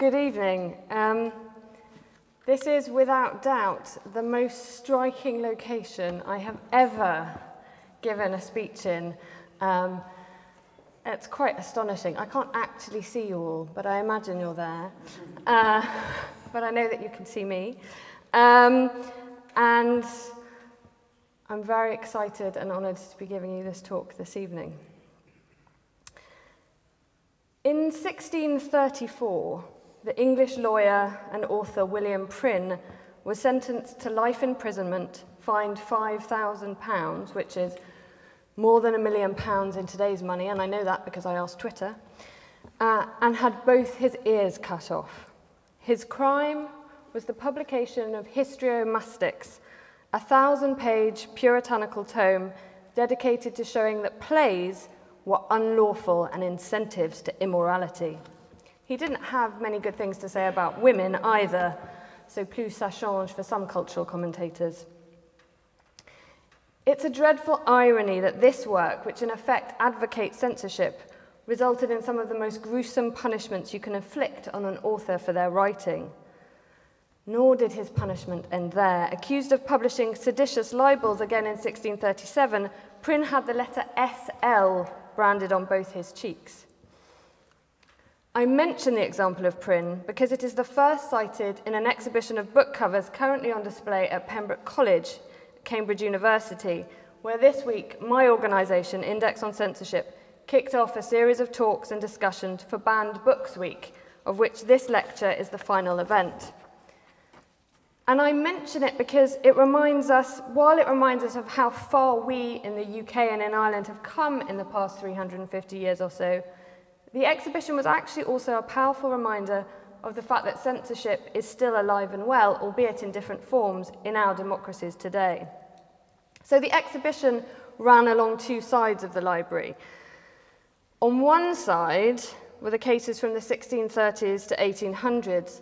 Good evening. This is without doubt the most striking location I have ever given a speech in. It's quite astonishing. I can't actually see you all, but I imagine you're there. But I know that you can see me. And I'm very excited and honoured to be giving you this talk this evening. In 1634, the English lawyer and author William Prynne was sentenced to life imprisonment, fined £5,000, which is more than £1 million in today's money, and I know that because I asked Twitter, and had both his ears cut off. His crime was the publication of Histriomastics, a 1,000-page puritanical tome dedicated to showing that plays were unlawful and incentives to immorality. He didn't have many good things to say about women either, so plus ça change for some cultural commentators. It's a dreadful irony that this work, which in effect advocates censorship, resulted in some of the most gruesome punishments you can inflict on an author for their writing. Nor did his punishment end there. Accused of publishing seditious libels again in 1637, Prynne had the letter SL branded on both his cheeks. I mention the example of Prynne because it is the first cited in an exhibition of book covers currently on display at Pembroke College, Cambridge University, where this week my organisation, Index on Censorship, kicked off a series of talks and discussions for Banned Books Week, of which this lecture is the final event. And I mention it because it reminds us, while it reminds us of how far we in the UK and in Ireland have come in the past 350 years or so, the exhibition was actually also a powerful reminder of the fact that censorship is still alive and well, albeit in different forms, in our democracies today. So the exhibition ran along two sides of the library. On one side were the cases from the 1630s to 1800s.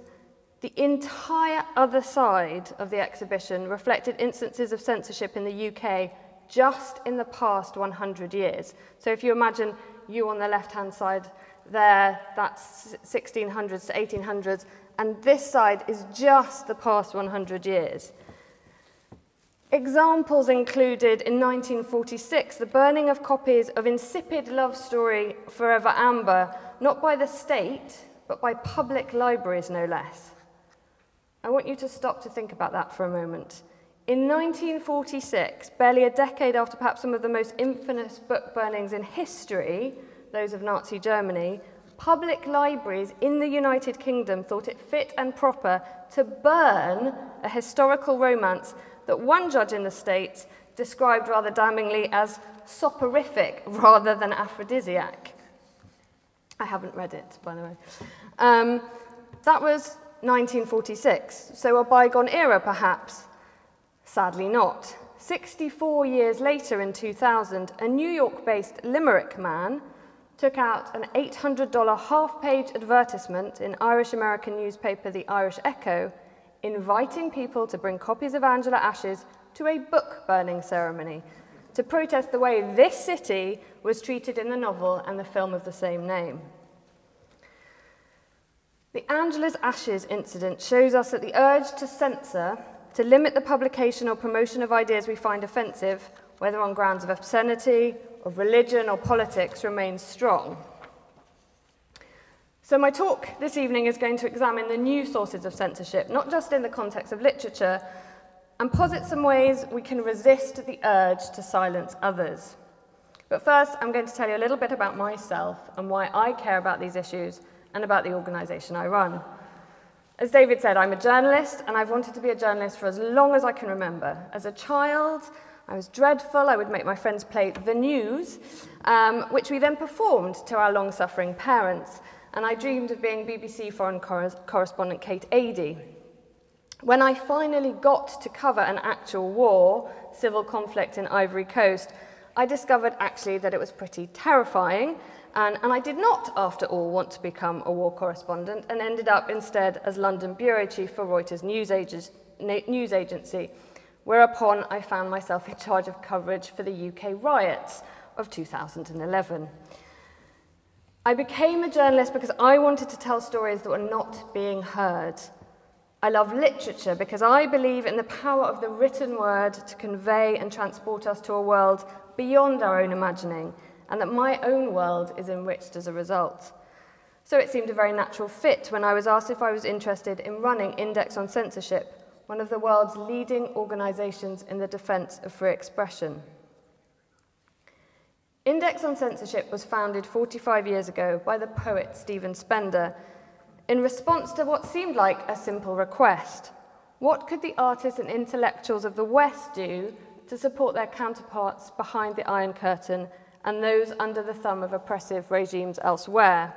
The entire other side of the exhibition reflected instances of censorship in the UK just in the past 100 years. So if you imagine you on the left-hand side there, that's 1600s to 1800s, and this side is just the past 100 years. Examples included in 1946 the burning of copies of insipid love story Forever Amber, not by the state, but by public libraries, no less. I want you to stop to think about that for a moment. In 1946, barely a decade after perhaps some of the most infamous book burnings in history, those of Nazi Germany, public libraries in the United Kingdom thought it fit and proper to burn a historical romance that one judge in the States described rather damningly as soporific rather than aphrodisiac. I haven't read it, by the way. That was 1946, so a bygone era, perhaps. Sadly not. 64 years later, in 2000, a New York-based Limerick man took out an $800 half-page advertisement in Irish-American newspaper The Irish Echo, inviting people to bring copies of Angela Ashes to a book-burning ceremony to protest the way this city was treated in the novel and the film of the same name. The Angela's Ashes incident shows us that the urge to censor, to limit the publication or promotion of ideas we find offensive, whether on grounds of obscenity, of religion or politics, remains strong. So my talk this evening is going to examine the new sources of censorship, not just in the context of literature, and posit some ways we can resist the urge to silence others. But first, I'm going to tell you a little bit about myself and why I care about these issues and about the organisation I run. As David said, I'm a journalist, and I've wanted to be a journalist for as long as I can remember. As a child, I was dreadful. I would make my friends play the news, which we then performed to our long-suffering parents, and I dreamed of being BBC foreign correspondent Kate Adie. When I finally got to cover an actual war, civil conflict in Ivory Coast, I discovered actually that it was pretty terrifying, and I did not, after all, want to become a war correspondent, and ended up instead as London bureau chief for Reuters news agency, whereupon I found myself in charge of coverage for the UK riots of 2011. I became a journalist because I wanted to tell stories that were not being heard. I love literature because I believe in the power of the written word to convey and transport us to a world beyond our own imagining, and that my own world is enriched as a result. So it seemed a very natural fit when I was asked if I was interested in running Index on Censorship, one of the world's leading organisations in the defence of free expression. Index on Censorship was founded 45 years ago by the poet Stephen Spender in response to what seemed like a simple request. What could the artists and intellectuals of the West do to support their counterparts behind the Iron Curtain and those under the thumb of oppressive regimes elsewhere?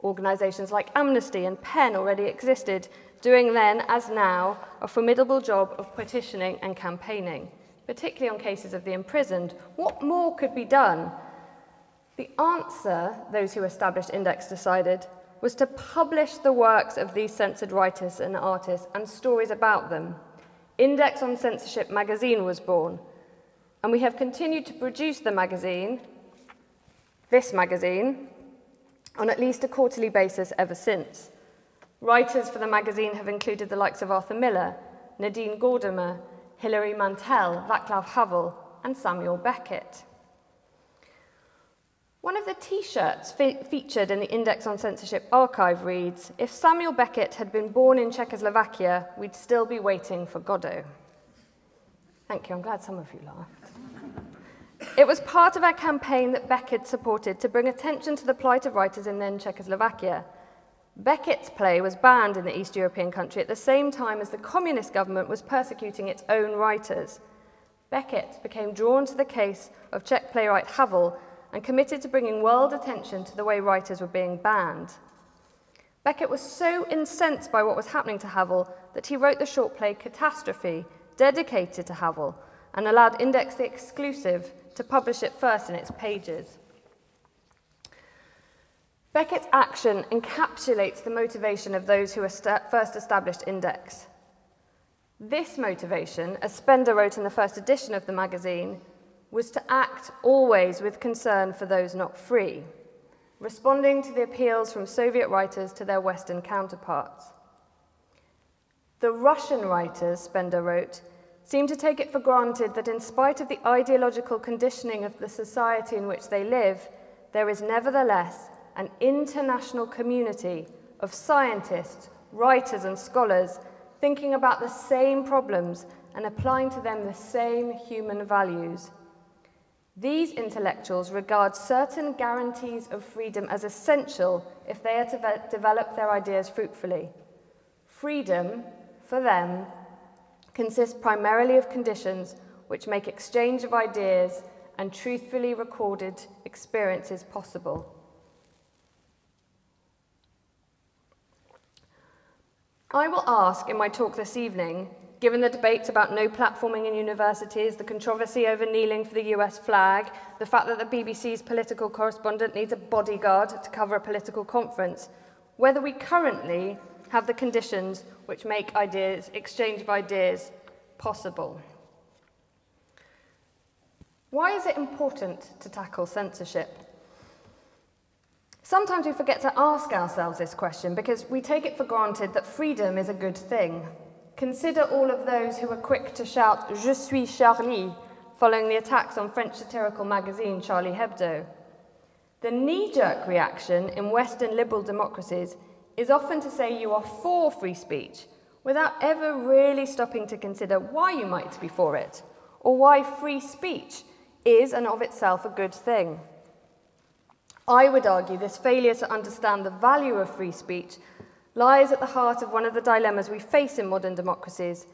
Organisations like Amnesty and PEN already existed, doing then, as now, a formidable job of petitioning and campaigning, particularly on cases of the imprisoned. What more could be done? The answer, those who established Index decided, was to publish the works of these censored writers and artists and stories about them. Index on Censorship magazine was born, and we have continued to produce the magazine, this magazine, on at least a quarterly basis ever since. Writers for the magazine have included the likes of Arthur Miller, Nadine Gordimer, Hilary Mantel, Václav Havel, and Samuel Beckett. One of the T-shirts featured in the Index on Censorship archive reads, "If Samuel Beckett had been born in Czechoslovakia, we'd still be waiting for Godot." Thank you, I'm glad some of you laughed. It was part of our campaign that Beckett supported to bring attention to the plight of writers in then Czechoslovakia. Beckett's play was banned in the East European country at the same time as the communist government was persecuting its own writers. Beckett became drawn to the case of Czech playwright Havel and committed to bringing world attention to the way writers were being banned. Beckett was so incensed by what was happening to Havel that he wrote the short play Catastrophe, dedicated to Havel, and allowed Index the exclusive to publish it first in its pages. Beckett's action encapsulates the motivation of those who first established Index. This motivation, as Spender wrote in the first edition of the magazine, was to act always with concern for those not free, responding to the appeals from Soviet writers to their Western counterparts. The Russian writers, Spender wrote, seem to take it for granted that in spite of the ideological conditioning of the society in which they live, there is nevertheless an international community of scientists, writers and scholars thinking about the same problems and applying to them the same human values. These intellectuals regard certain guarantees of freedom as essential if they are to develop their ideas fruitfully. Freedom, for them, consists primarily of conditions which make exchange of ideas and truthfully recorded experiences possible. I will ask in my talk this evening, given the debates about no platforming in universities, the controversy over kneeling for the US flag, the fact that the BBC's political correspondent needs a bodyguard to cover a political conference, whether we currently have the conditions which make exchange of ideas possible. Why is it important to tackle censorship? Sometimes we forget to ask ourselves this question because we take it for granted that freedom is a good thing. Consider all of those who were quick to shout, "Je suis Charlie," following the attacks on French satirical magazine Charlie Hebdo. The knee-jerk reaction in Western liberal democracies is often to say you are for free speech without ever really stopping to consider why you might be for it, or why free speech is and of itself a good thing. I would argue this failure to understand the value of free speech lies at the heart of one of the dilemmas we face in modern democracies,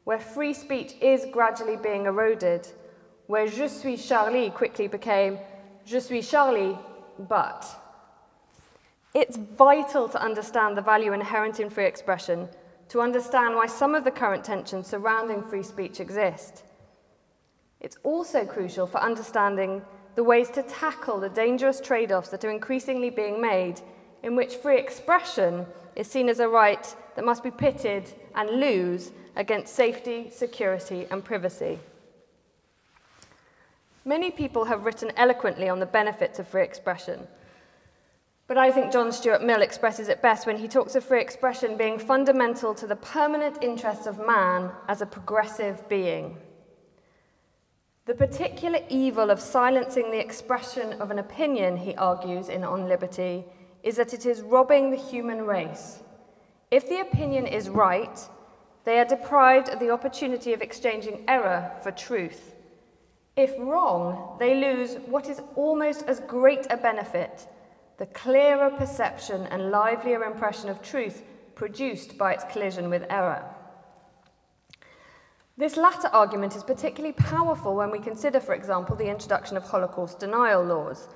where free speech is gradually being eroded, where "Je suis Charlie" quickly became "Je suis Charlie, but." It's vital to understand the value inherent in free expression, to understand why some of the current tensions surrounding free speech exist. It's also crucial for understanding the ways to tackle the dangerous trade-offs that are increasingly being made, in which free expression is seen as a right that must be pitted and lose against safety, security, and privacy. Many people have written eloquently on the benefits of free expression. But I think John Stuart Mill expresses it best when he talks of free expression being fundamental to the permanent interests of man as a progressive being. The particular evil of silencing the expression of an opinion, he argues in On Liberty, is that it is robbing the human race. If the opinion is right, they are deprived of the opportunity of exchanging error for truth. If wrong, they lose what is almost as great a benefit, the clearer perception and livelier impression of truth produced by its collision with error. This latter argument is particularly powerful when we consider, for example, the introduction of Holocaust denial laws.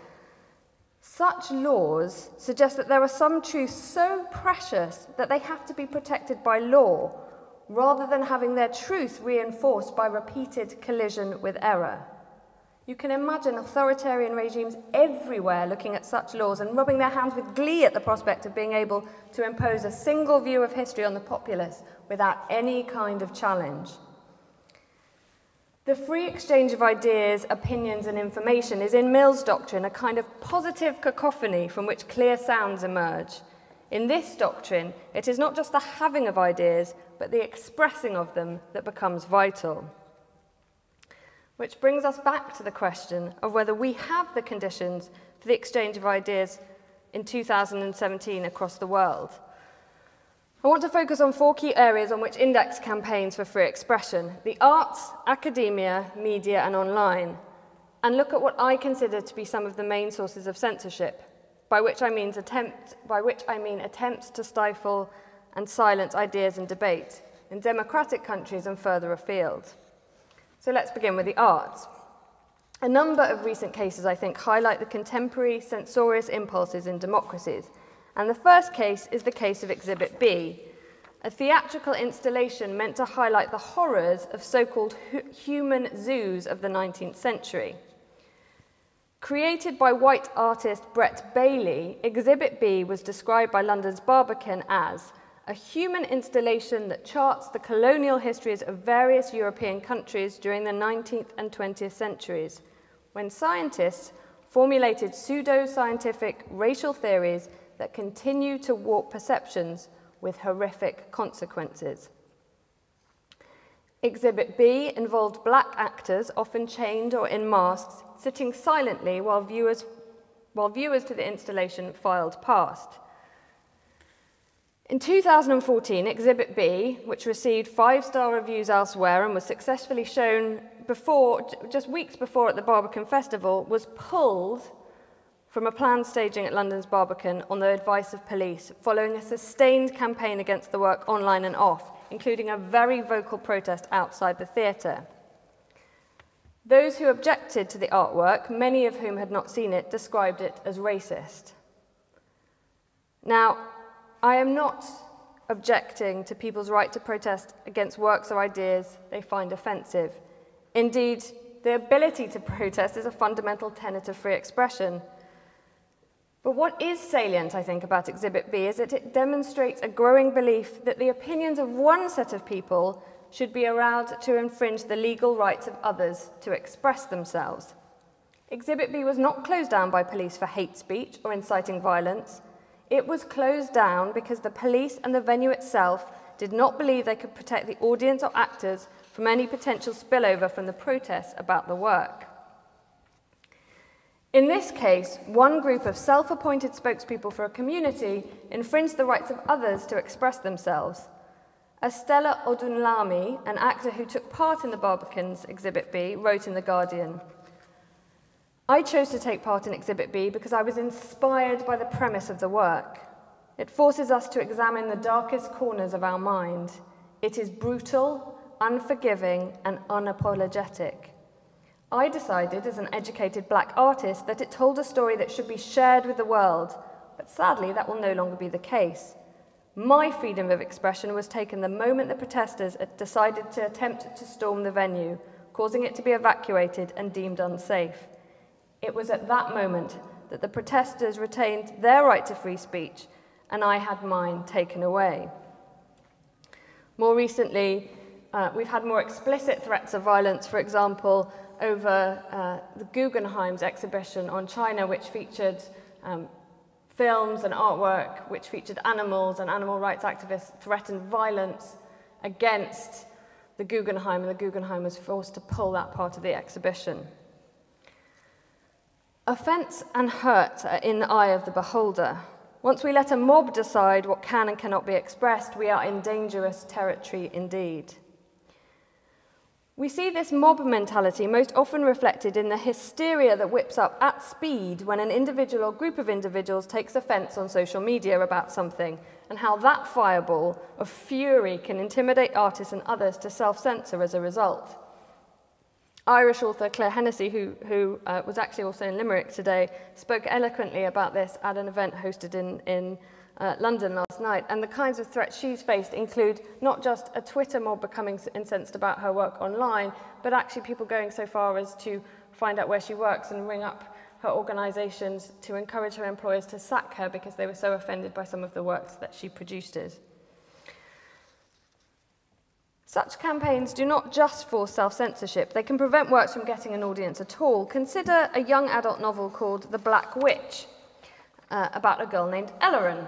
Such laws suggest that there are some truths so precious that they have to be protected by law, rather than having their truth reinforced by repeated collision with error. You can imagine authoritarian regimes everywhere looking at such laws and rubbing their hands with glee at the prospect of being able to impose a single view of history on the populace without any kind of challenge. The free exchange of ideas, opinions, and information is in Mill's doctrine a kind of positive cacophony from which clear sounds emerge. In this doctrine, it is not just the having of ideas, but the expressing of them that becomes vital. Which brings us back to the question of whether we have the conditions for the exchange of ideas in 2017 across the world. I want to focus on 4 key areas on which index campaigns for free expression: the arts, academia, media, and online, and look at what I consider to be some of the main sources of censorship, by which I mean attempts to stifle and silence ideas and debate in democratic countries and further afield. So let's begin with the arts. A number of recent cases, I think, highlight the contemporary censorious impulses in democracies. And the first case is the case of Exhibit B, a theatrical installation meant to highlight the horrors of so-called human zoos of the 19th century. Created by white artist Brett Bailey, Exhibit B was described by London's Barbican as a human installation that charts the colonial histories of various European countries during the 19th and 20th centuries, when scientists formulated pseudo-scientific racial theories that continue to warp perceptions with horrific consequences. Exhibit B involved black actors, often chained or in masks, sitting silently while viewers to the installation filed past. In 2014, Exhibit B, which received 5-star reviews elsewhere and was successfully shown just weeks before at the Barbican Festival, was pulled from a planned staging at London's Barbican on the advice of police, following a sustained campaign against the work online and off, including a very vocal protest outside the theatre. Those who objected to the artwork, many of whom had not seen it, described it as racist. Now, I am not objecting to people's right to protest against works or ideas they find offensive. Indeed, the ability to protest is a fundamental tenet of free expression. But what is salient, I think, about Exhibit B is that it demonstrates a growing belief that the opinions of one set of people should be allowed to infringe the legal rights of others to express themselves. Exhibit B was not closed down by police for hate speech or inciting violence. It was closed down because the police and the venue itself did not believe they could protect the audience or actors from any potential spillover from the protests about the work. In this case, one group of self-appointed spokespeople for a community infringed the rights of others to express themselves. Estella Odunlami, an actor who took part in the Barbican's Exhibit B, wrote in The Guardian, "I chose to take part in Exhibit B because I was inspired by the premise of the work. It forces us to examine the darkest corners of our mind. It is brutal, unforgiving, and unapologetic. I decided, as an educated black artist, that it told a story that should be shared with the world, but sadly that will no longer be the case. My freedom of expression was taken the moment the protesters decided to attempt to storm the venue, causing it to be evacuated and deemed unsafe. It was at that moment that the protesters retained their right to free speech, and I had mine taken away." More recently, we've had more explicit threats of violence, for example, over the Guggenheim's exhibition on China, which featured Films and artwork which featured animals and animal rights activists threatened violence against the Guggenheim, and the Guggenheim was forced to pull that part of the exhibition. Offence and hurt are in the eye of the beholder. Once we let a mob decide what can and cannot be expressed, we are in dangerous territory indeed. We see this mob mentality most often reflected in the hysteria that whips up at speed when an individual or group of individuals takes offence on social media about something, and how that fireball of fury can intimidate artists and others to self-censor as a result. Irish author Claire Hennessy, who was actually also in Limerick today, spoke eloquently about this at an event hosted in London last night, and the kinds of threats she's faced include not just a Twitter mob becoming incensed about her work online, but actually people going so far as to find out where she works and ring up her organisations to encourage her employers to sack her because they were so offended by some of the works that she produced. Such campaigns do not just force self-censorship, they can prevent works from getting an audience at all. Consider a young adult novel called The Black Witch, about a girl named Ellerin,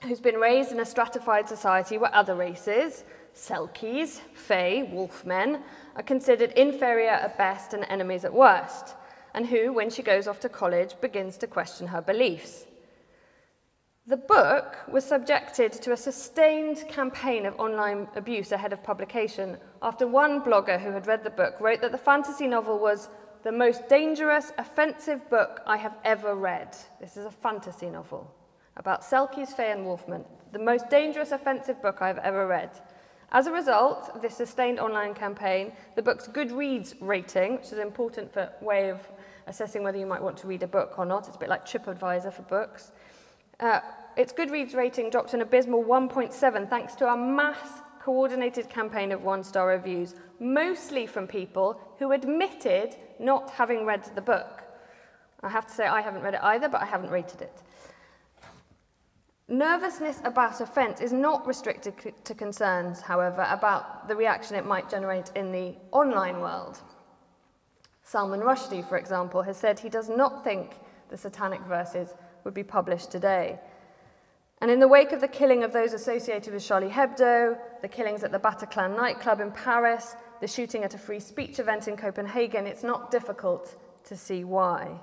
who's been raised in a stratified society where other races, Selkies, Fae, Wolfmen, are considered inferior at best and enemies at worst, and who, when she goes off to college, begins to question her beliefs. The book was subjected to a sustained campaign of online abuse ahead of publication after one blogger who had read the book wrote that the fantasy novel was the most dangerous, offensive book I have ever read. This is a fantasy novel about Selkies, Fae and Wolfmen. The most dangerous, offensive book I've ever read. As a result of this sustained online campaign, the book's Goodreads rating, which is an important way of assessing whether you might want to read a book or not, it's a bit like TripAdvisor for books, its Goodreads rating dropped to an abysmal 1.7 thanks to a mass coordinated campaign of one-star reviews, mostly from people who admitted not having read the book. I have to say I haven't read it either, but I haven't rated it. Nervousness about offence is not restricted to concerns, however, about the reaction it might generate in the online world. Salman Rushdie, for example, has said he does not think the satanic verses would be published today. And in the wake of the killing of those associated with Charlie Hebdo, the killings at the Bataclan nightclub in Paris, the shooting at a free speech event in Copenhagen, it's not difficult to see why.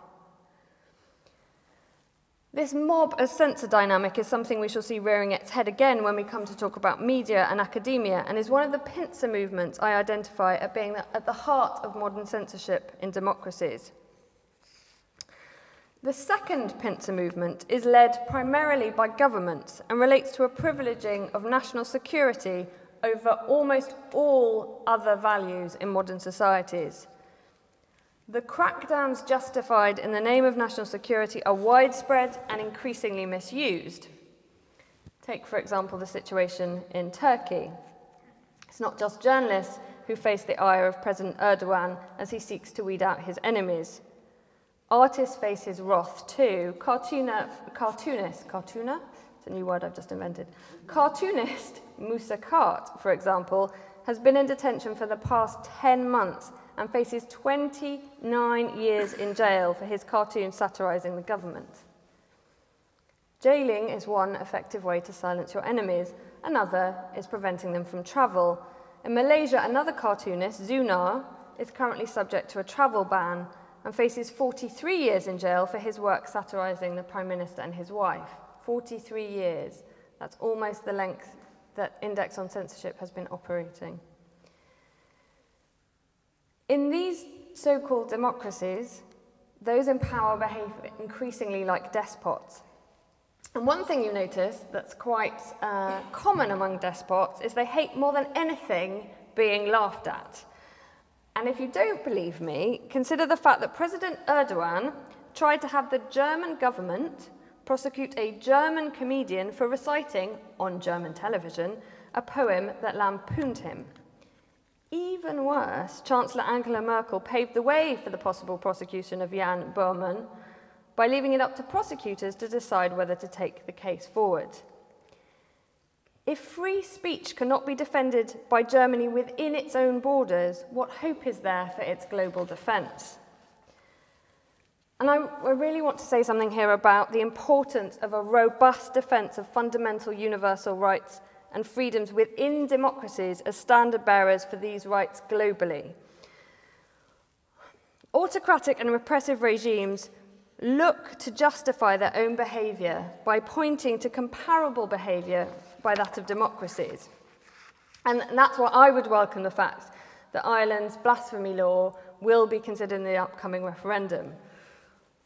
This mob as censor dynamic is something we shall see rearing its head again when we come to talk about media and academia, and is one of the pincer movements I identify as being at the heart of modern censorship in democracies. The second pincer movement is led primarily by governments and relates to a privileging of national security over almost all other values in modern societies. The crackdowns justified in the name of national security are widespread and increasingly misused. Take, for example, the situation in Turkey. It's not just journalists who face the ire of President Erdogan as he seeks to weed out his enemies. Artists face his wrath too. Cartoonist, it's a new word I've just invented. Cartoonist Musa Kart, for example, has been in detention for the past 10 months and faces 29 years in jail for his cartoon satirizing the government. Jailing is one effective way to silence your enemies. Another is preventing them from travel. In Malaysia, another cartoonist, Zunar, is currently subject to a travel ban and faces 43 years in jail for his work satirizing the Prime Minister and his wife. 43 years. That's almost the length that Index on Censorship has been operating. In these so-called democracies, those in power behave increasingly like despots. And one thing you notice that's quite common among despots is they hate more than anything being laughed at. And if you don't believe me, consider the fact that President Erdogan tried to have the German government prosecute a German comedian for reciting, on German television, a poem that lampooned him. Even worse, Chancellor Angela Merkel paved the way for the possible prosecution of Jan Böhmermann by leaving it up to prosecutors to decide whether to take the case forward. If free speech cannot be defended by Germany within its own borders, what hope is there for its global defence? And I really want to say something here about the importance of a robust defense of fundamental universal rights and freedoms within democracies as standard bearers for these rights globally. Autocratic and repressive regimes look to justify their own behaviour by pointing to comparable behaviour by that of democracies. And that's why I would welcome the fact that Ireland's blasphemy law will be considered in the upcoming referendum.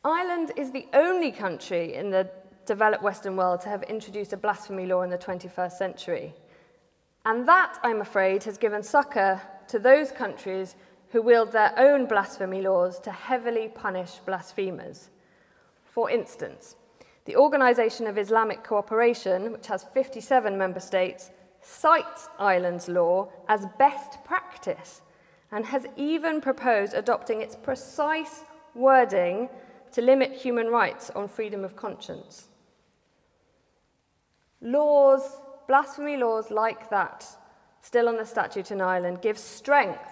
Ireland is the only country in the developed Western world to have introduced a blasphemy law in the 21st century. And that, I'm afraid, has given succor to those countries who wield their own blasphemy laws to heavily punish blasphemers. For instance, the Organisation of Islamic Cooperation, which has 57 member states, cites Ireland's law as best practice and has even proposed adopting its precise wording to limit human rights on freedom of conscience. Laws, blasphemy laws like that, still on the statute in Ireland, give strength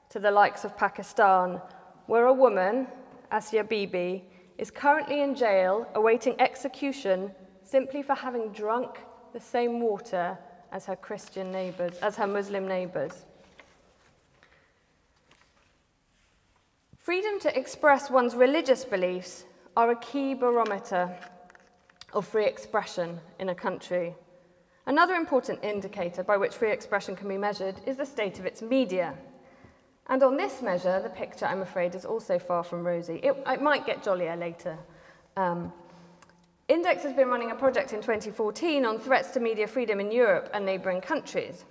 to the likes of Pakistan, where a woman, Asia Bibi, is currently in jail awaiting execution simply for having drunk the same water as her Christian neighbours, as her Muslim neighbours. Freedom to express one's religious beliefs are a key barometer of free expression in a country. Another important indicator by which free expression can be measured is the state of its media. And on this measure, the picture, I'm afraid, is also far from rosy. It might get jollier later. Index has been running a project in 2014 on threats to media freedom in Europe and neighbouring countries.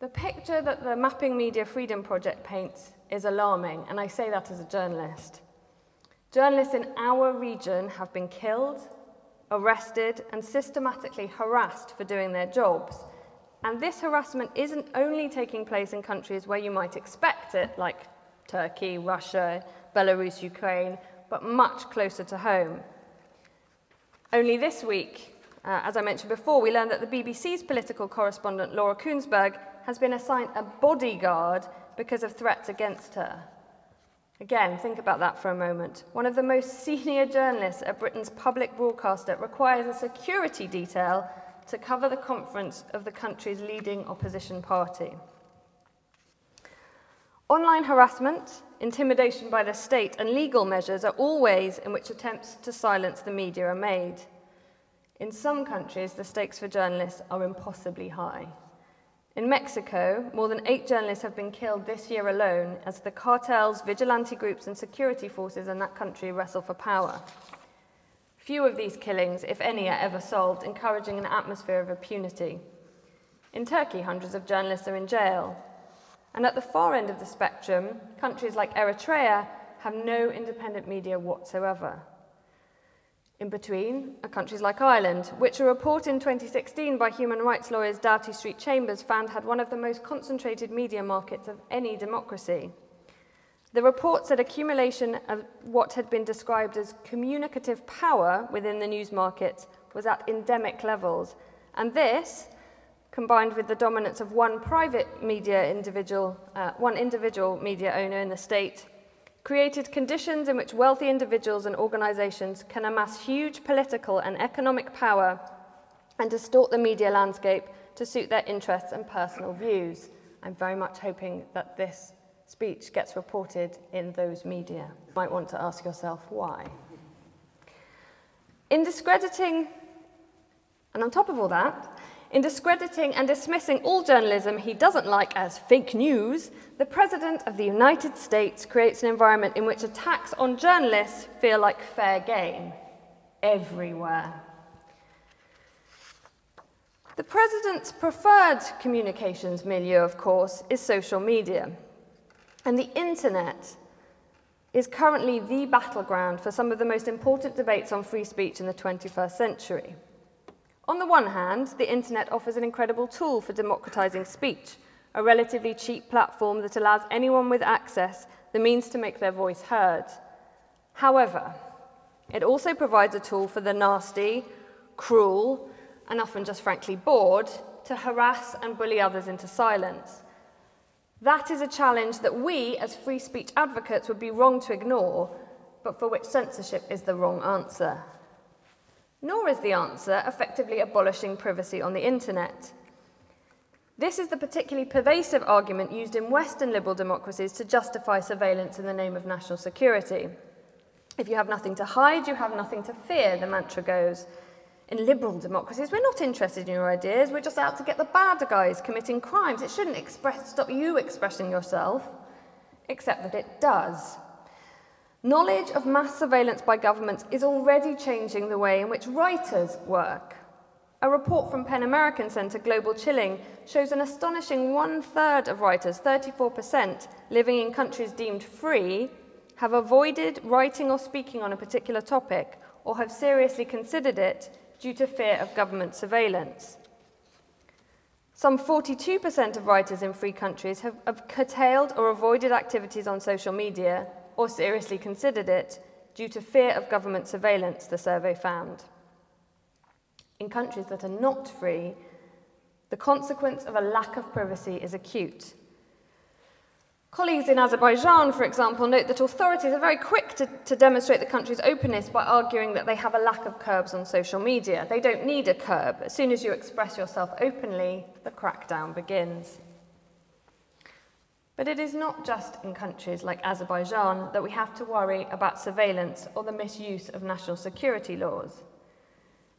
The picture that the Mapping Media Freedom Project paints is alarming, and I say that as a journalist. Journalists in our region have been killed, arrested, and systematically harassed for doing their jobs. And this harassment isn't only taking place in countries where you might expect it, like Turkey, Russia, Belarus, Ukraine, but much closer to home. Only this week, as I mentioned before, we learned that the BBC's political correspondent, Laura Kuenssberg, has been assigned a bodyguard because of threats against her. Again, think about that for a moment. One of the most senior journalists at Britain's public broadcaster requires a security detail to cover the conference of the country's leading opposition party. Online harassment, intimidation by the state, and legal measures are all ways in which attempts to silence the media are made. In some countries, the stakes for journalists are impossibly high. In Mexico, more than 8 journalists have been killed this year alone as the cartels, vigilante groups, and security forces in that country wrestle for power. Few of these killings, if any, are ever solved, encouraging an atmosphere of impunity. In Turkey, hundreds of journalists are in jail. And at the far end of the spectrum, countries like Eritrea have no independent media whatsoever. In between are countries like Ireland, which a report in 2016 by human rights lawyers Doughty Street Chambers found had one of the most concentrated media markets of any democracy. The report said accumulation of what had been described as communicative power within the news markets was at endemic levels. And this, combined with the dominance of one individual media owner in the state, created conditions in which wealthy individuals and organisations can amass huge political and economic power and distort the media landscape to suit their interests and personal views. I'm very much hoping that this speech gets reported in those media. You might want to ask yourself why. In discrediting, and on top of all that, in discrediting and dismissing all journalism he doesn't like as fake news, the President of the United States creates an environment in which attacks on journalists feel like fair game everywhere. The President's preferred communications milieu, of course, is social media. And the internet is currently the battleground for some of the most important debates on free speech in the 21st century. On the one hand, the internet offers an incredible tool for democratizing speech, a relatively cheap platform that allows anyone with access the means to make their voice heard. However, it also provides a tool for the nasty, cruel, and often just frankly bored to harass and bully others into silence. That is a challenge that we, as free speech advocates, would be wrong to ignore, but for which censorship is the wrong answer. Nor is the answer effectively abolishing privacy on the internet. This is the particularly pervasive argument used in Western liberal democracies to justify surveillance in the name of national security. If you have nothing to hide, you have nothing to fear, the mantra goes. In liberal democracies, we're not interested in your ideas, we're just out to get the bad guys committing crimes. It shouldn't stop you expressing yourself, except that it does. Knowledge of mass surveillance by governments is already changing the way in which writers work. A report from PEN American Centre Global Chilling shows an astonishing 1/3 of writers, 34%, living in countries deemed free, have avoided writing or speaking on a particular topic or have seriously considered it due to fear of government surveillance. Some 42% of writers in free countries have curtailed or avoided activities on social media or seriously considered it due to fear of government surveillance, the survey found. In countries that are not free, the consequence of a lack of privacy is acute. Colleagues in Azerbaijan, for example, note that authorities are very quick to demonstrate the country's openness by arguing that they have a lack of curbs on social media. They don't need a curb. As soon as you express yourself openly, the crackdown begins. But it is not just in countries like Azerbaijan that we have to worry about surveillance or the misuse of national security laws.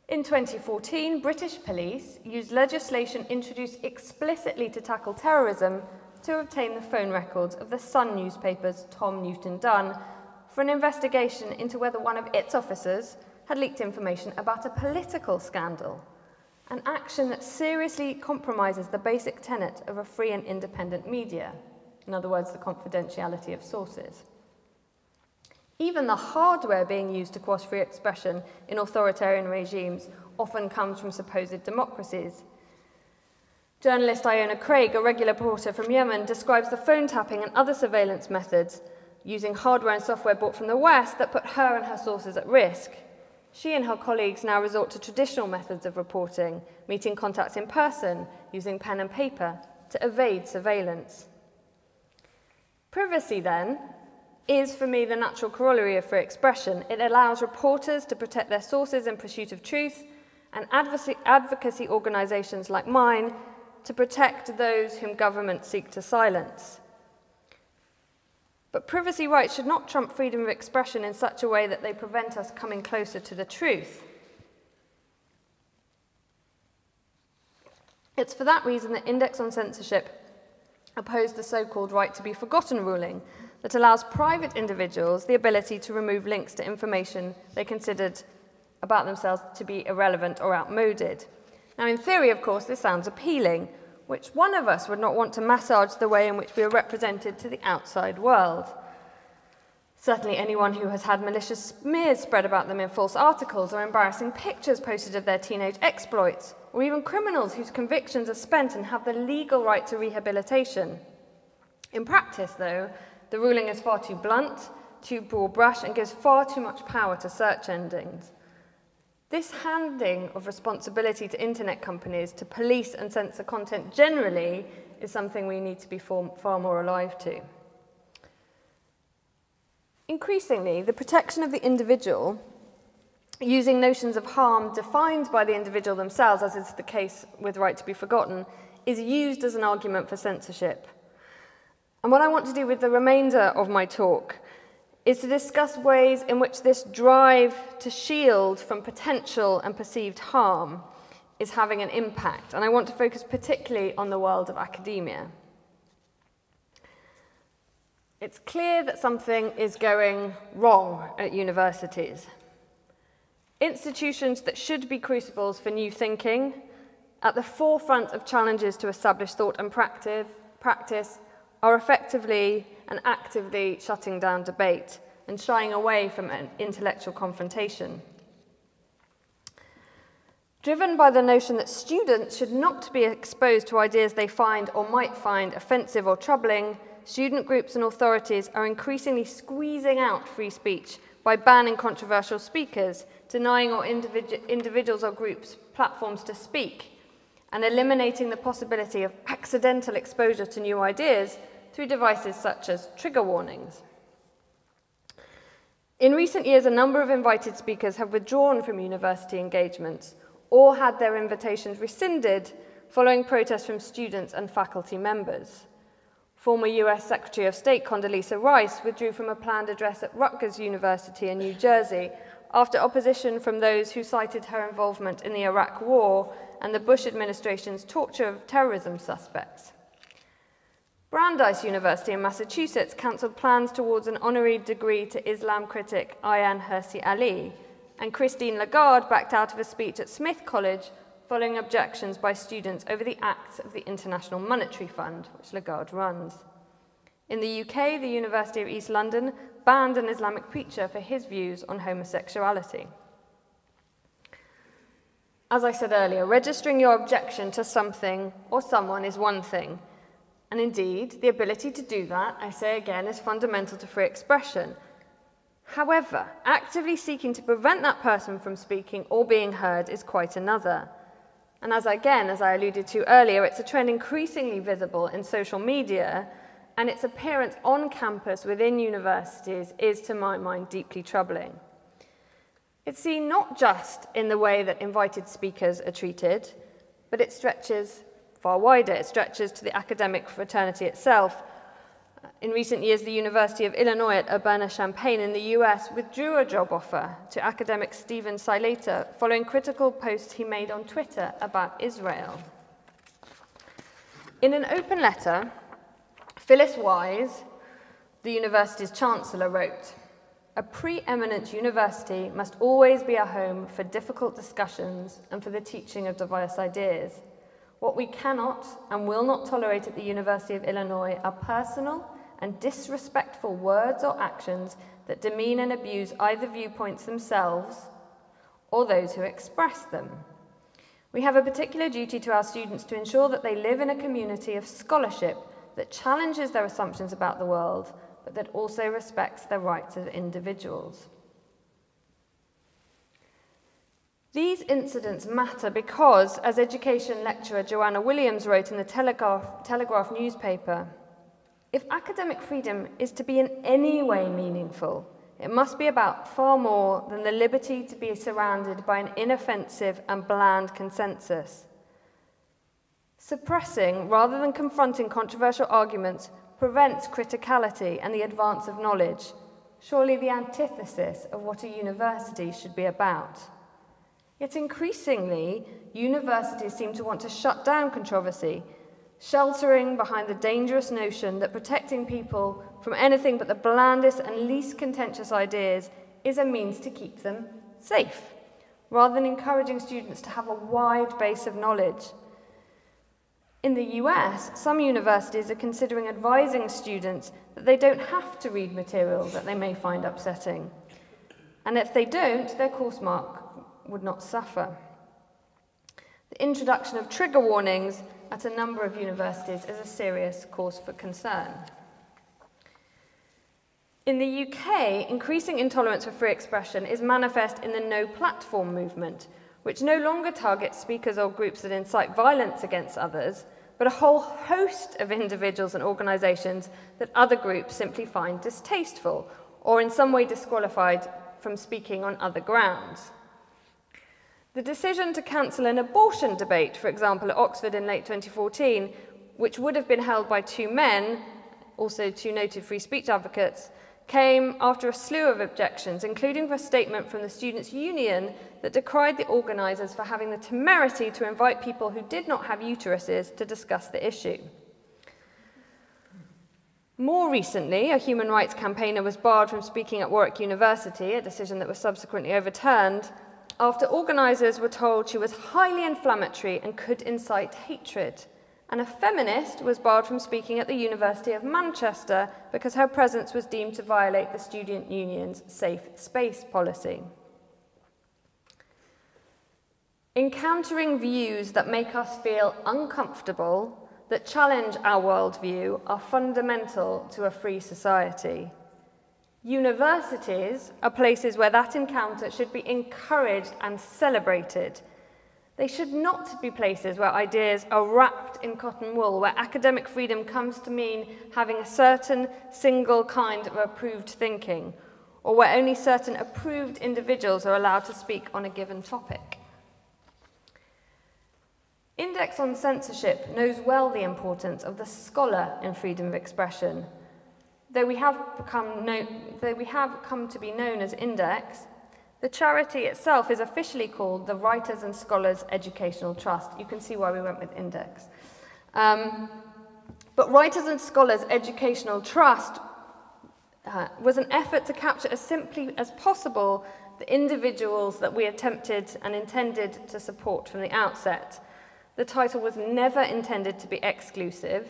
In 2014, British police used legislation introduced explicitly to tackle terrorism to obtain the phone records of the Sun newspaper's Tom Newton Dunn for an investigation into whether one of its officers had leaked information about a political scandal, an action that seriously compromises the basic tenet of a free and independent media, in other words, the confidentiality of sources. Even the hardware being used to quash free expression in authoritarian regimes often comes from supposed democracies. Journalist Iona Craig, a regular reporter from Yemen, describes the phone tapping and other surveillance methods using hardware and software bought from the West that put her and her sources at risk. She and her colleagues now resort to traditional methods of reporting, meeting contacts in person, using pen and paper, to evade surveillance. Privacy, then, is for me the natural corollary of free expression. It allows reporters to protect their sources in pursuit of truth, and advocacy organisations like mine to protect those whom governments seek to silence. But privacy rights should not trump freedom of expression in such a way that they prevent us coming closer to the truth. It's for that reason that Index on Censorship opposed the so-called right to be forgotten ruling that allows private individuals the ability to remove links to information they considered about themselves to be irrelevant or outmoded. Now, in theory, of course, this sounds appealing. Which one of us would not want to massage the way in which we are represented to the outside world? Certainly anyone who has had malicious smears spread about them in false articles or embarrassing pictures posted of their teenage exploits, or even criminals whose convictions are spent and have the legal right to rehabilitation. In practice, though, the ruling is far too blunt, too broad brush, and gives far too much power to search engines. This handing of responsibility to internet companies to police and censor content generally is something we need to be far more alive to. Increasingly, the protection of the individual, using notions of harm defined by the individual themselves, as is the case with right to be forgotten, is used as an argument for censorship. And what I want to do with the remainder of my talk is to discuss ways in which this drive to shield from potential and perceived harm is having an impact. And I want to focus particularly on the world of academia. It's clear that something is going wrong at universities. Institutions that should be crucibles for new thinking, at the forefront of challenges to established thought and practice, are effectively and actively shutting down debate and shying away from an intellectual confrontation. Driven by the notion that students should not be exposed to ideas they find or might find offensive or troubling, student groups and authorities are increasingly squeezing out free speech by banning controversial speakers, denying or individuals or groups platforms to speak, and eliminating the possibility of accidental exposure to new ideas through devices such as trigger warnings. In recent years, a number of invited speakers have withdrawn from university engagements or had their invitations rescinded following protests from students and faculty members. Former US Secretary of State Condoleezza Rice withdrew from a planned address at Rutgers University in New Jersey after opposition from those who cited her involvement in the Iraq War and the Bush administration's torture of terrorism suspects. Brandeis University in Massachusetts cancelled plans towards an honorary degree to Islam critic Ayaan Hirsi Ali, and Christine Lagarde backed out of a speech at Smith College following objections by students over the acts of the International Monetary Fund, which Lagarde runs. In the UK, the University of East London banned an Islamic preacher for his views on homosexuality. As I said earlier, registering your objection to something or someone is one thing. And indeed, the ability to do that, I say again, is fundamental to free expression. However, actively seeking to prevent that person from speaking or being heard is quite another. And as I alluded to earlier, it's a trend increasingly visible in social media, and its appearance on campus within universities is, to my mind, deeply troubling. It's seen not just in the way that invited speakers are treated, but it stretches far wider. It stretches to the academic fraternity itself. In recent years, the University of Illinois at Urbana-Champaign in the US withdrew a job offer to academic Stephen Silater following critical posts he made on Twitter about Israel. In an open letter, Phyllis Wise, the university's chancellor, wrote, "A preeminent university must always be a home for difficult discussions and for the teaching of diverse ideas. What we cannot and will not tolerate at the University of Illinois are personal and disrespectful words or actions that demean and abuse either viewpoints themselves or those who express them. We have a particular duty to our students to ensure that they live in a community of scholarship that challenges their assumptions about the world, but that also respects the rights of individuals." These incidents matter because, as education lecturer Joanna Williams wrote in the Telegraph newspaper, if academic freedom is to be in any way meaningful, it must be about far more than the liberty to be surrounded by an inoffensive and bland consensus. Suppressing rather than confronting controversial arguments prevents criticality and the advance of knowledge, surely the antithesis of what a university should be about. Yet increasingly, universities seem to want to shut down controversy, sheltering behind the dangerous notion that protecting people from anything but the blandest and least contentious ideas is a means to keep them safe, rather than encouraging students to have a wide base of knowledge. In the US, some universities are considering advising students that they don't have to read material that they may find upsetting. And if they don't, their course mark would not suffer. The introduction of trigger warnings at a number of universities is a serious cause for concern. In the UK, increasing intolerance for free expression is manifest in the no platform movement, which no longer targets speakers or groups that incite violence against others, but a whole host of individuals and organisations that other groups simply find distasteful or in some way disqualified from speaking on other grounds. The decision to cancel an abortion debate, for example, at Oxford in late 2014, which would have been held by two men, also two noted free speech advocates, came after a slew of objections, including a statement from the Students' Union that decried the organisers for having the temerity to invite people who did not have uteruses to discuss the issue. More recently, a human rights campaigner was barred from speaking at Warwick University, a decision that was subsequently overturned, after organisers were told she was highly inflammatory and could incite hatred. And a feminist was barred from speaking at the University of Manchester because her presence was deemed to violate the student union's safe space policy. Encountering views that make us feel uncomfortable, that challenge our worldview, are fundamental to a free society. Universities are places where that encounter should be encouraged and celebrated. They should not be places where ideas are wrapped in cotton wool, where academic freedom comes to mean having a certain single kind of approved thinking, or where only certain approved individuals are allowed to speak on a given topic. Index on Censorship knows well the importance of the scholar in freedom of expression. Though we have come to be known as Index, the charity itself is officially called the Writers and Scholars Educational Trust. You can see why we went with Index. But Writers and Scholars Educational Trust was an effort to capture as simply as possible the individuals that we attempted and intended to support from the outset. The title was never intended to be exclusive,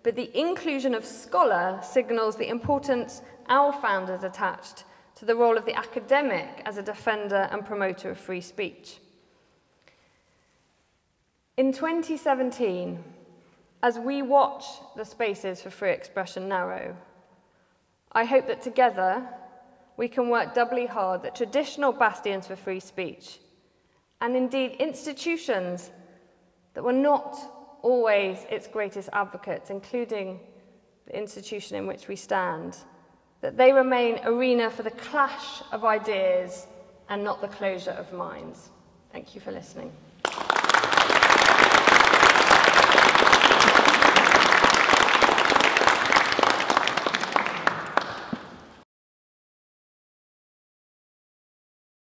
but the inclusion of scholar signals the importance our founders attached to the role of the academic as a defender and promoter of free speech. In 2017, as we watch the spaces for free expression narrow, I hope that together we can work doubly hard that traditional bastions for free speech, and indeed institutions that were not always its greatest advocates, including the institution in which we stand, that they remain arena for the clash of ideas and not the closure of minds. Thank you for listening.